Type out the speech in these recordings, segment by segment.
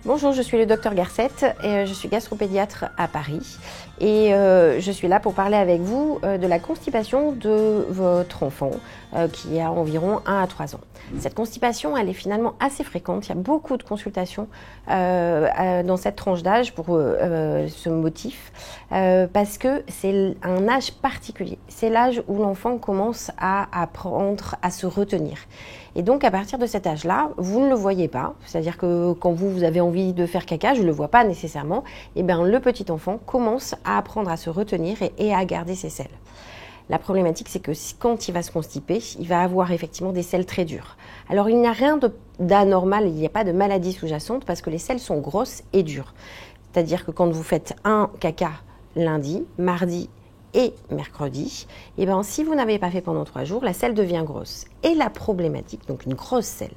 Bonjour, je suis le docteur Garcette et je suis gastropédiatre à Paris et je suis là pour parler avec vous de la constipation de votre enfant qui a environ 1 à 3 ans. Cette constipation, elle est finalement assez fréquente. Il y a beaucoup de consultations dans cette tranche d'âge pour ce motif parce que c'est un âge particulier. C'est l'âge où l'enfant commence à apprendre à se retenir. Et donc, à partir de cet âge-là, vous ne le voyez pas. C'est-à-dire que quand vous avez envie de faire caca, je ne le vois pas nécessairement. Et bien, le petit enfant commence à apprendre à se retenir et à garder ses selles. La problématique, c'est que quand il va se constiper, il va avoir effectivement des selles très dures. Alors, il n'y a rien d'anormal, il n'y a pas de maladie sous-jacente parce que les selles sont grosses et dures. C'est-à-dire que quand vous faites un caca lundi, mardi et mercredi, et ben si vous n'avez pas fait pendant 3 jours, la selle devient grosse. Et la problématique, donc une grosse selle,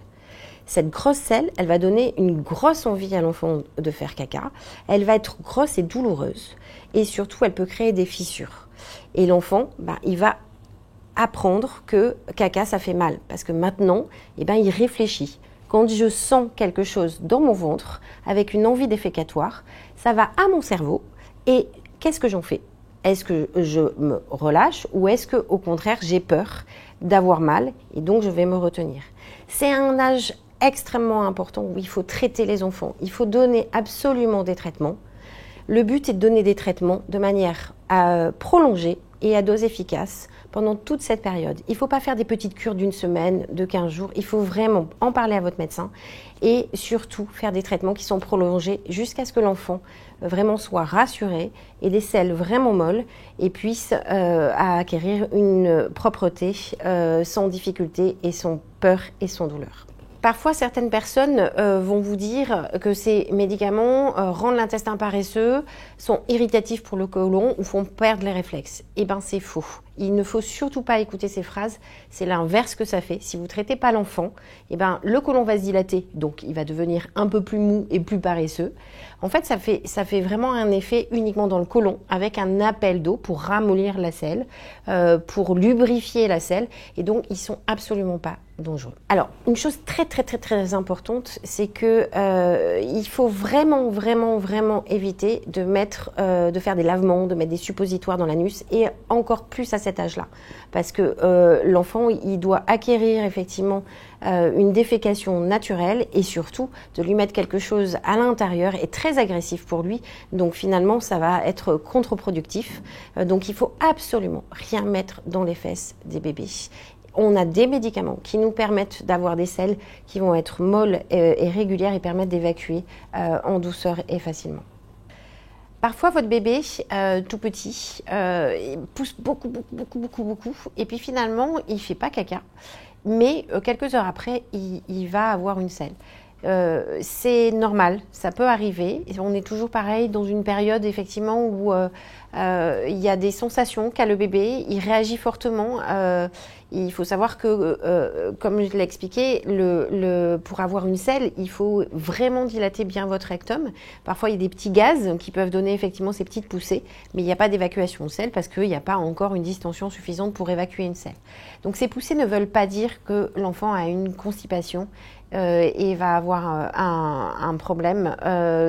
cette grosse selle, elle va donner une grosse envie à l'enfant de faire caca. Elle va être grosse et douloureuse. Et surtout, elle peut créer des fissures. Et l'enfant, il va apprendre que caca, ça fait mal. Parce que maintenant, il réfléchit. Quand je sens quelque chose dans mon ventre, avec une envie défécatoire, ça va à mon cerveau. Et qu'est-ce que j'en fais ? Est-ce que je me relâche ou est-ce que, au contraire, j'ai peur d'avoir mal et donc je vais me retenir ? C'est un âge extrêmement important où il faut traiter les enfants. Il faut donner absolument des traitements. Le but est de donner des traitements de manière prolongée et à dose efficace pendant toute cette période. Il ne faut pas faire des petites cures d'1 semaine, de 15 jours. Il faut vraiment en parler à votre médecin et surtout faire des traitements qui sont prolongés jusqu'à ce que l'enfant vraiment soit rassuré et des selles vraiment molles et puisse acquérir une propreté sans difficulté et sans peur et sans douleur. Parfois, certaines personnes vont vous dire que ces médicaments rendent l'intestin paresseux, sont irritatifs pour le côlon ou font perdre les réflexes. Eh bien, c'est faux. Il ne faut surtout pas écouter ces phrases. C'est l'inverse que ça fait. Si vous ne traitez pas l'enfant, le côlon va se dilater, donc il va devenir un peu plus mou et plus paresseux. En fait, ça fait vraiment un effet uniquement dans le côlon, avec un appel d'eau pour ramollir la selle, pour lubrifier la selle, et donc ils sont absolument pas dangereux. Alors, une chose très importante, c'est que il faut vraiment éviter de faire des lavements, de mettre des suppositoires dans l'anus, et encore plus à cet âge-là, parce que l'enfant, il doit acquérir effectivement une défécation naturelle et surtout de lui mettre quelque chose à l'intérieur est très agressif pour lui, donc finalement ça va être contre-productif. Donc il faut absolument rien mettre dans les fesses des bébés. On a des médicaments qui nous permettent d'avoir des selles qui vont être molles et régulières et permettent d'évacuer en douceur et facilement. Parfois, votre bébé, tout petit, il pousse beaucoup, et puis finalement, il ne fait pas caca, mais quelques heures après, il va avoir une selle. C'est normal, ça peut arriver. On est toujours pareil dans une période effectivement où il y a des sensations qu'a le bébé, il réagit fortement. Il faut savoir que, comme je l'ai expliqué, pour avoir une selle, il faut vraiment dilater bien votre rectum. Parfois, il y a des petits gaz qui peuvent donner effectivement ces petites poussées, mais il n'y a pas d'évacuation de selle parce qu'il n'y a pas encore une distension suffisante pour évacuer une selle. Donc, ces poussées ne veulent pas dire que l'enfant a une constipation et va avoir un problème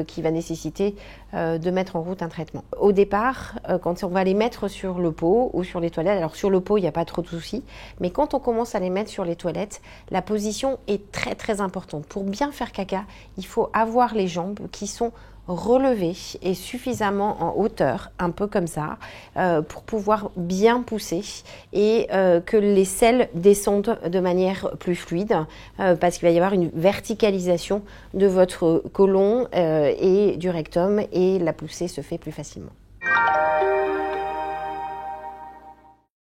qui va nécessiter de mettre en route un traitement. Au départ, quand on va les mettre sur le pot ou sur les toilettes, alors sur le pot, il n'y a pas trop de soucis, mais quand on commence à les mettre sur les toilettes, la position est très importante. Pour bien faire caca, il faut avoir les jambes qui sont relevées et suffisamment en hauteur, un peu comme ça, pour pouvoir bien pousser et que les selles descendent de manière plus fluide, parce qu'il va y avoir une verticalisation de votre côlon et du rectum et la poussée se fait plus facilement.